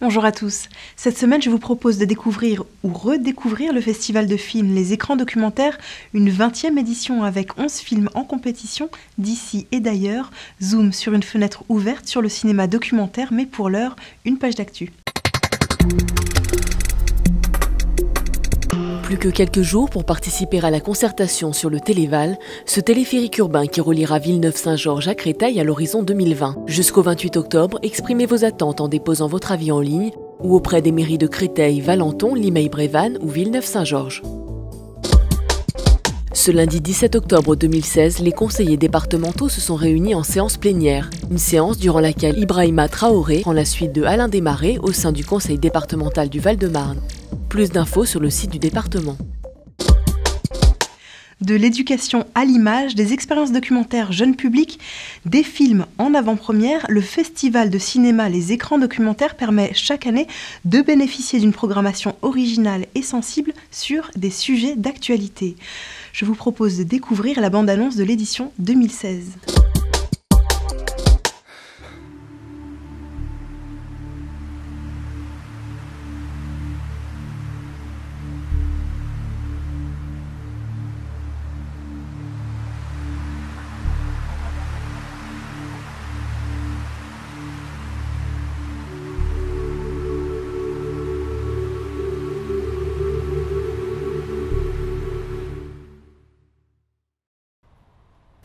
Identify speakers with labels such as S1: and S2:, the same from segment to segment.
S1: Bonjour à tous. Cette semaine, je vous propose de découvrir ou redécouvrir le festival de films Les Écrans Documentaires, une 20e édition avec 11 films en compétition d'ici et d'ailleurs. Zoom sur une fenêtre ouverte sur le cinéma documentaire, mais pour l'heure, une page d'actu.
S2: Plus que quelques jours pour participer à la concertation sur le Téléval, ce téléphérique urbain qui reliera Villeneuve-Saint-Georges à Créteil à l'horizon 2020. Jusqu'au 28 octobre, exprimez vos attentes en déposant votre avis en ligne ou auprès des mairies de Créteil, Valenton, Limeil-Brévannes ou Villeneuve-Saint-Georges. Ce lundi 17 octobre 2016, les conseillers départementaux se sont réunis en séance plénière. Une séance durant laquelle Ibrahima Traoré prend la suite de Alain Desmarais au sein du conseil départemental du Val-de-Marne. Plus d'infos sur le site du département.
S1: De l'éducation à l'image, des expériences documentaires jeunes publics, des films en avant-première, le festival de cinéma Les Écrans Documentaires permet chaque année de bénéficier d'une programmation originale et sensible sur des sujets d'actualité. Je vous propose de découvrir la bande-annonce de l'édition 2016.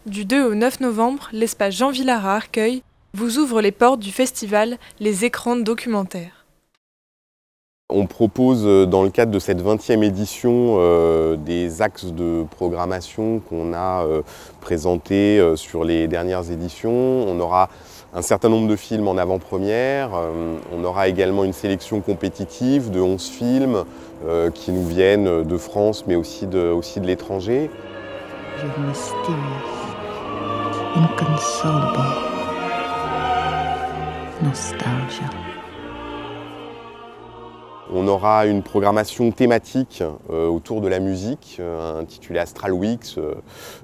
S3: Du 2 au 9 novembre, l'espace Jean Vilar à Arcueil vous ouvre les portes du festival Les Écrans Documentaires.
S4: On propose dans le cadre de cette 20e édition des axes de programmation qu'on a présentés sur les dernières éditions. On aura un certain nombre de films en avant-première. On aura également une sélection compétitive de 11 films qui nous viennent de France mais aussi de l'étranger.
S5: You're mysterious, inconsolable, nostalgia.
S4: On aura une programmation thématique autour de la musique, intitulée Astral Weeks,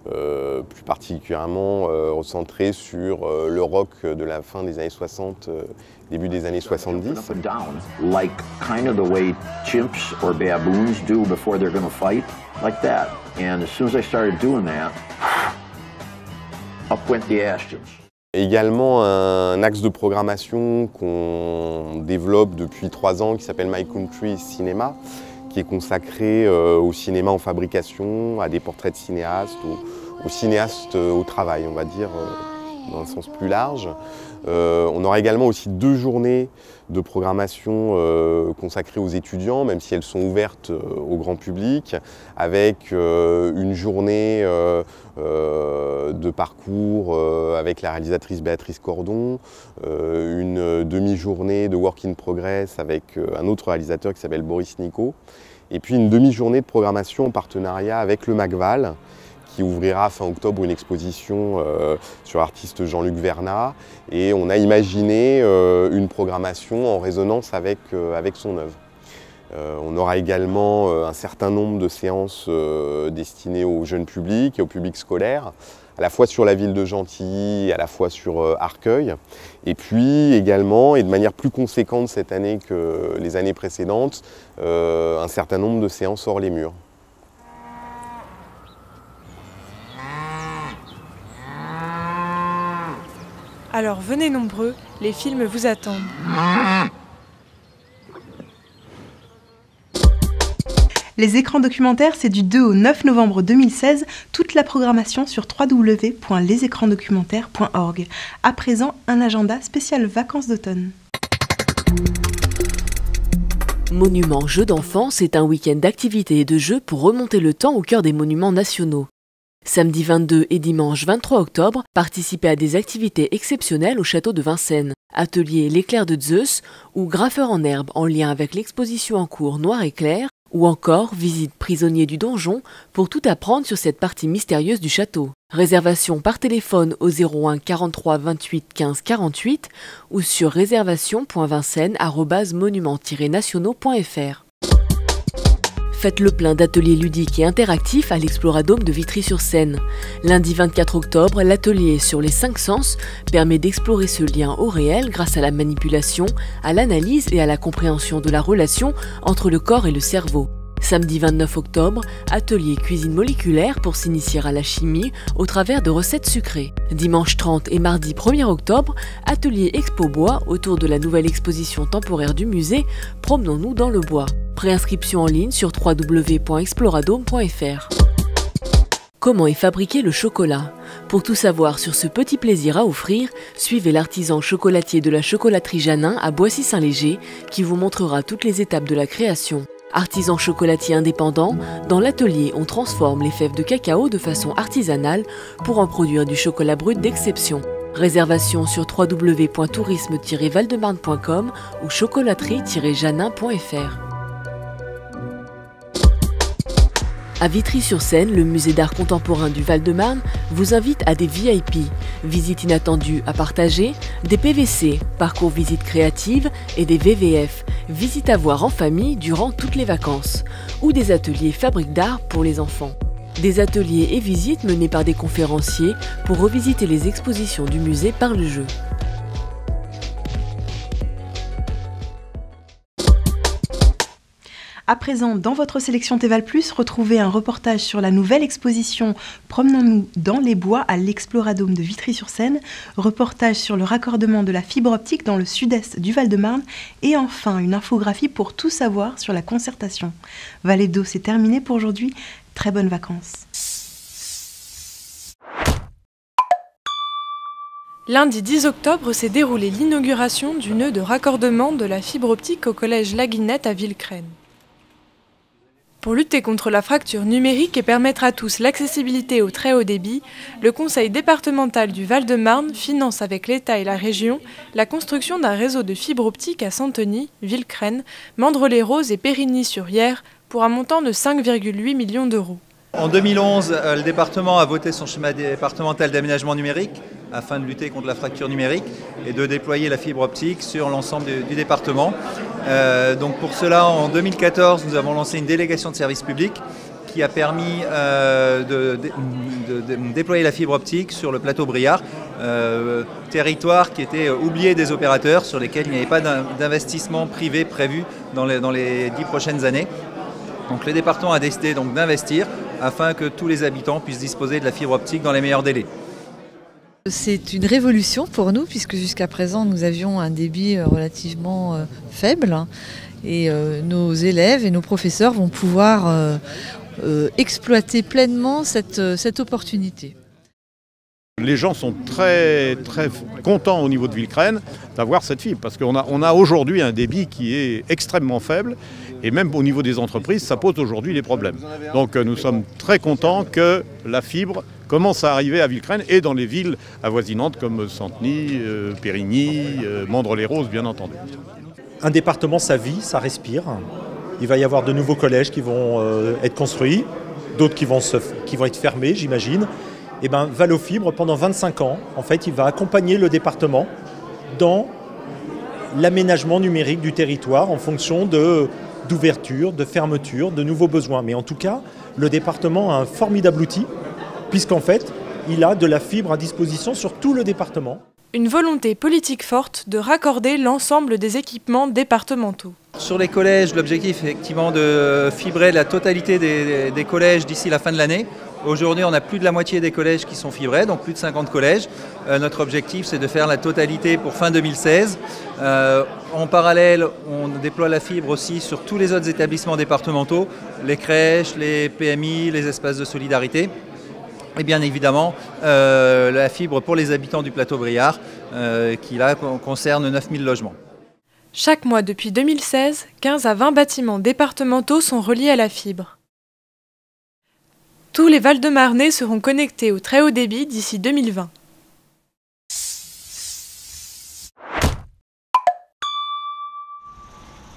S4: plus particulièrement recentrée sur le rock de la fin des années 60, début des années 70.
S6: Like kind of the way chimps or baboons do before they're going to fight, like that. And as soon as I started doing that, up went the Astons.
S4: Également un axe de programmation qu'on développe depuis 3 ans qui s'appelle My Country Cinema, qui est consacré au cinéma en fabrication, à des portraits de cinéastes, aux cinéastes au travail, on va dire, dans un sens plus large. On aura également aussi 2 journées de programmation consacrées aux étudiants, même si elles sont ouvertes au grand public, avec une journée de parcours avec la réalisatrice Béatrice Cordon, une demi-journée de work in progress avec un autre réalisateur qui s'appelle Boris Nico, et puis une demi-journée de programmation en partenariat avec le MACVAL, qui ouvrira fin octobre une exposition sur l'artiste Jean-Luc Vernat. Et on a imaginé une programmation en résonance avec son œuvre. On aura également un certain nombre de séances destinées au jeune public et au public scolaire, à la fois sur la ville de Gentilly et à la fois sur Arcueil. Et puis également, et de manière plus conséquente cette année que les années précédentes, un certain nombre de séances hors les murs.
S3: Alors venez nombreux, les films vous attendent.
S1: Les écrans documentaires, c'est du 2 au 9 novembre 2016. Toute la programmation sur www.lesécransdocumentaires.org. À présent, un agenda spécial vacances d'automne.
S2: Monument Jeux d'enfants, c'est un week-end d'activités et de jeux pour remonter le temps au cœur des monuments nationaux. Samedi 22 et dimanche 23 octobre, participez à des activités exceptionnelles au château de Vincennes. Atelier L'éclair de Zeus ou graffeur en herbe en lien avec l'exposition en cours Noir et Clair, ou encore visite prisonnier du donjon pour tout apprendre sur cette partie mystérieuse du château. Réservation par téléphone au 01 43 28 15 48 ou sur réservation.vincennes@monument-nationaux.fr. Faites le plein d'ateliers ludiques et interactifs à l'Exploradome de Vitry-sur-Seine. Lundi 24 octobre, l'atelier sur les 5 sens permet d'explorer ce lien au réel grâce à la manipulation, à l'analyse et à la compréhension de la relation entre le corps et le cerveau. Samedi 29 octobre, atelier cuisine moléculaire pour s'initier à la chimie au travers de recettes sucrées. Dimanche 30 et mardi 1er octobre, atelier Expo Bois autour de la nouvelle exposition temporaire du musée Promenons-nous dans le bois. Préinscription en ligne sur www.exploradome.fr. Comment est fabriqué le chocolat? Pour tout savoir sur ce petit plaisir à offrir, suivez l'artisan chocolatier de la chocolaterie Janin à Boissy-Saint-Léger qui vous montrera toutes les étapes de la création. Artisan chocolatier indépendant, dans l'atelier on transforme les fèves de cacao de façon artisanale pour en produire du chocolat brut d'exception. Réservation sur www.tourisme-valdemarne.com ou chocolaterie-janin.fr. À Vitry-sur-Seine, le musée d'art contemporain du Val-de-Marne vous invite à des VIP, visites inattendues à partager, des PVC, parcours visites créatives et des VVF, visites à voir en famille durant toutes les vacances, ou des ateliers fabriques d'art pour les enfants. Des ateliers et visites menés par des conférenciers pour revisiter les expositions du musée par le jeu.
S1: À présent, dans votre sélection Théval+, retrouvez un reportage sur la nouvelle exposition Promenons-nous dans les bois à l'Exploradome de Vitry-sur-Seine, reportage sur le raccordement de la fibre optique dans le sud-est du Val-de-Marne et enfin une infographie pour tout savoir sur la concertation. Vallée d'Eau, c'est terminé pour aujourd'hui. Très bonnes vacances.
S3: Lundi 10 octobre s'est déroulée l'inauguration du nœud de raccordement de la fibre optique au collège La Guilnette à Villecresnes. Pour lutter contre la fracture numérique et permettre à tous l'accessibilité au très haut débit, le Conseil départemental du Val-de-Marne finance avec l'État et la région la construction d'un réseau de fibre optique à Santeny, Villecresnes, Mandres-les-Roses et Périgny-sur-Yerres pour un montant de 5,8 millions d'euros.
S7: En 2011, le département a voté son schéma départemental d'aménagement numérique afin de lutter contre la fracture numérique et de déployer la fibre optique sur l'ensemble du département. Donc pour cela, en 2014, nous avons lancé une délégation de service public qui a permis de déployer la fibre optique sur le plateau Briard, territoire qui était oublié des opérateurs, sur lesquels il n'y avait pas d'investissement privé prévu dans les 10 prochaines années. Donc le département a décidé donc d'investir afin que tous les habitants puissent disposer de la fibre optique dans les meilleurs délais.
S8: C'est une révolution pour nous puisque jusqu'à présent nous avions un débit relativement faible et nos élèves et nos professeurs vont pouvoir exploiter pleinement cette opportunité.
S9: Les gens sont très contents au niveau de Villecresnes d'avoir cette fibre parce qu'on a aujourd'hui un débit qui est extrêmement faible et même au niveau des entreprises, ça pose aujourd'hui des problèmes. Donc nous sommes très contents que la fibre commence à arriver à Villecresnes et dans les villes avoisinantes comme Santeny, Périgny, Mandres-les-Roses bien entendu.
S10: Un département, ça vit, ça respire. Il va y avoir de nouveaux collèges qui vont être construits, d'autres qui vont être fermés, j'imagine. Et bien, Valofibre, pendant 25 ans, en fait, il va accompagner le département dans l'aménagement numérique du territoire en fonction d'ouverture, de fermeture, de nouveaux besoins. Mais en tout cas, le département a un formidable outil, puisqu'en fait, il a de la fibre à disposition sur tout le département.
S3: Une volonté politique forte de raccorder l'ensemble des équipements départementaux.
S7: Sur les collèges, l'objectif est effectivement de fibrer la totalité des collèges d'ici la fin de l'année. Aujourd'hui, on a plus de la moitié des collèges qui sont fibrés, donc plus de 50 collèges. Notre objectif, c'est de faire la totalité pour fin 2016. En parallèle, on déploie la fibre aussi sur tous les autres établissements départementaux, les crèches, les PMI, les espaces de solidarité. Et bien évidemment, la fibre pour les habitants du plateau Briard, qui là concerne 9000 logements.
S3: Chaque mois depuis 2016, 15 à 20 bâtiments départementaux sont reliés à la fibre. Tous les Val-de-Marnais seront connectés au très haut débit d'ici 2020.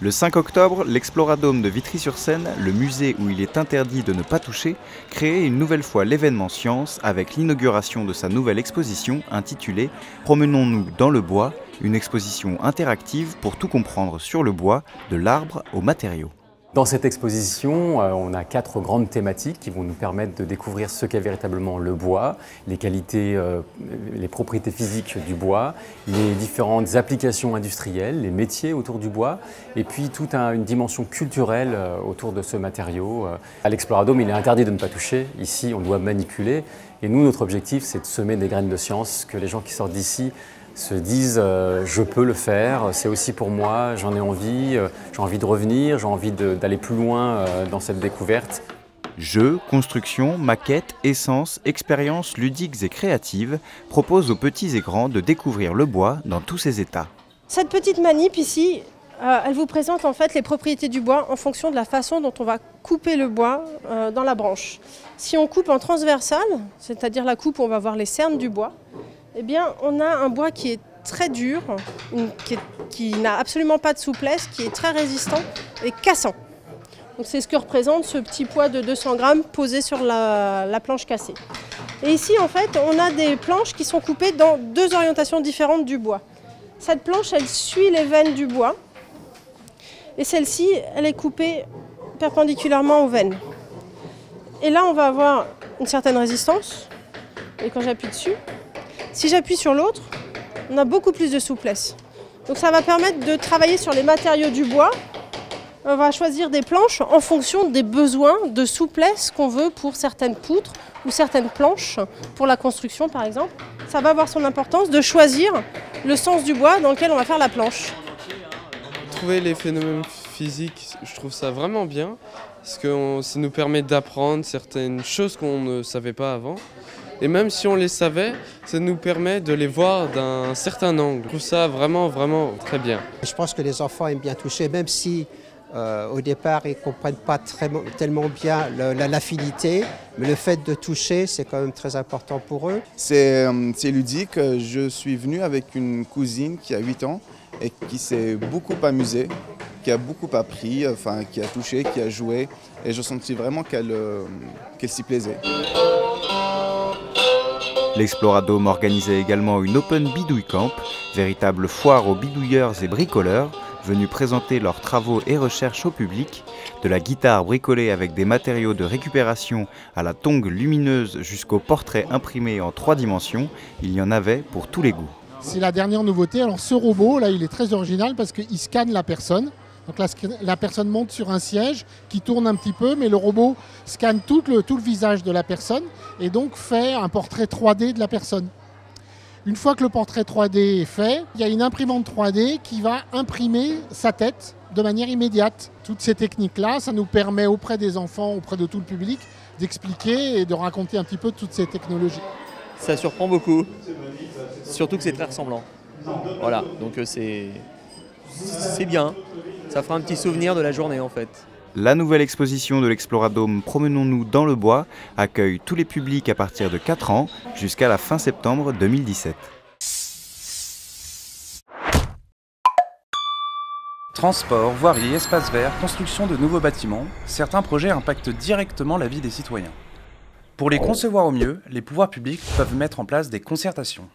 S11: Le 5 octobre, l'Exploradome de Vitry-sur-Seine, le musée où il est interdit de ne pas toucher, créait une nouvelle fois l'événement Science avec l'inauguration de sa nouvelle exposition intitulée « Promenons-nous dans le bois », une exposition interactive pour tout comprendre sur le bois, de l'arbre aux matériaux.
S12: Dans cette exposition, on a 4 grandes thématiques qui vont nous permettre de découvrir ce qu'est véritablement le bois, les qualités, les propriétés physiques du bois, les différentes applications industrielles, les métiers autour du bois, et puis toute une dimension culturelle autour de ce matériau. À l'Exploradome, il est interdit de ne pas toucher. Ici, on doit manipuler. Et nous, notre objectif, c'est de semer des graines de science, que les gens qui sortent d'ici se disent je peux le faire, c'est aussi pour moi, j'en ai envie de revenir, j'ai envie d'aller plus loin dans cette découverte.
S11: Jeux, constructions, maquettes, essences, expériences ludiques et créatives proposent aux petits et grands de découvrir le bois dans tous ses états.
S13: Cette petite manip ici, elle vous présente en fait les propriétés du bois en fonction de la façon dont on va couper le bois dans la branche. Si on coupe en transversal, c'est-à-dire la coupe où on va voir les cernes du bois, eh bien, on a un bois qui est très dur, qui n'a absolument pas de souplesse, qui est très résistant et cassant. C'est ce que représente ce petit poids de 200 grammes posé sur la planche cassée. Et ici, en fait, on a des planches qui sont coupées dans 2 orientations différentes du bois. Cette planche, elle suit les veines du bois. Et celle-ci, elle est coupée perpendiculairement aux veines. Et là, on va avoir une certaine résistance. Et quand j'appuie dessus, si j'appuie sur l'autre, on a beaucoup plus de souplesse. Donc ça va permettre de travailler sur les matériaux du bois. On va choisir des planches en fonction des besoins de souplesse qu'on veut pour certaines poutres ou certaines planches, pour la construction par exemple. Ça va avoir son importance de choisir le sens du bois dans lequel on va faire la planche.
S14: Trouver les phénomènes physiques, je trouve ça vraiment bien, parce que ça nous permet d'apprendre certaines choses qu'on ne savait pas avant. Et même si on les savait, ça nous permet de les voir d'un certain angle. Je trouve ça vraiment, vraiment très bien.
S15: Je pense que les enfants aiment bien toucher, même si au départ ils ne comprennent pas tellement bien l'affinité, mais le fait de toucher, c'est quand même très important pour eux.
S16: C'est ludique. Je suis venu avec une cousine qui a 8 ans et qui s'est beaucoup amusée, qui a beaucoup appris, qui a touché, qui a joué, et je sentis vraiment qu'elle s'y plaisait.
S11: L'Exploradome organisait également une Open Bidouille Camp, véritable foire aux bidouilleurs et bricoleurs, venus présenter leurs travaux et recherches au public, de la guitare bricolée avec des matériaux de récupération à la tongue lumineuse jusqu'aux portraits imprimés en 3 dimensions, il y en avait pour tous les goûts.
S17: C'est la dernière nouveauté. Alors ce robot, là, il est très original parce qu'il scanne la personne. Donc là, la personne monte sur un siège qui tourne un petit peu, mais le robot scanne tout le visage de la personne et donc fait un portrait 3D de la personne. Une fois que le portrait 3D est fait, il y a une imprimante 3D qui va imprimer sa tête de manière immédiate. Toutes ces techniques-là, ça nous permet auprès des enfants, auprès de tout le public, d'expliquer et de raconter un petit peu toutes ces technologies.
S18: Ça surprend beaucoup, surtout que c'est très ressemblant. Voilà, donc c'est bien. Ça fera un petit souvenir de la journée en fait.
S11: La nouvelle exposition de l'Exploradome Promenons-nous dans le bois accueille tous les publics à partir de 4 ans jusqu'à la fin septembre 2017.
S19: Transport, voirie, espaces verts, construction de nouveaux bâtiments, certains projets impactent directement la vie des citoyens. Pour les concevoir au mieux, les pouvoirs publics peuvent mettre en place des concertations.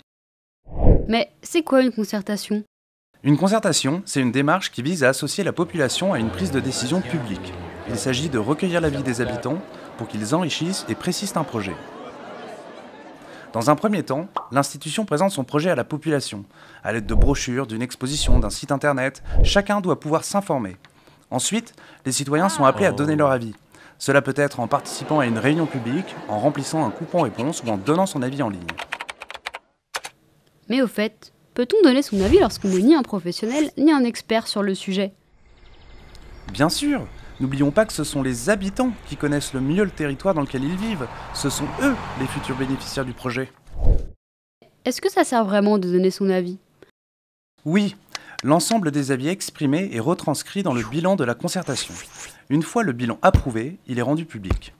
S20: Mais c'est quoi une concertation ?
S19: Une concertation, c'est une démarche qui vise à associer la population à une prise de décision publique. Il s'agit de recueillir l'avis des habitants pour qu'ils enrichissent et précisent un projet. Dans un premier temps, l'institution présente son projet à la population. À l'aide de brochures, d'une exposition, d'un site internet, chacun doit pouvoir s'informer. Ensuite, les citoyens sont appelés à donner leur avis. Cela peut être en participant à une réunion publique, en remplissant un coupon-réponse ou en donnant son avis en ligne.
S20: Mais au fait, peut-on donner son avis lorsqu'on n'est ni un professionnel ni un expert sur le sujet ?
S19: Bien sûr ! N'oublions pas que ce sont les habitants qui connaissent le mieux le territoire dans lequel ils vivent. Ce sont eux les futurs bénéficiaires du projet.
S20: Est-ce que ça sert vraiment de donner son avis ?
S19: Oui, l'ensemble des avis exprimés est retranscrit dans le bilan de la concertation. Une fois le bilan approuvé, il est rendu public.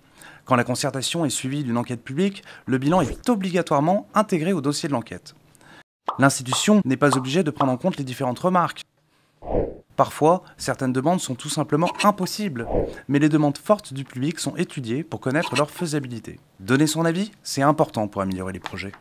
S19: Quand la concertation est suivie d'une enquête publique, le bilan est obligatoirement intégré au dossier de l'enquête. L'institution n'est pas obligée de prendre en compte les différentes remarques. Parfois, certaines demandes sont tout simplement impossibles, mais les demandes fortes du public sont étudiées pour connaître leur faisabilité. Donner son avis, c'est important pour améliorer les projets.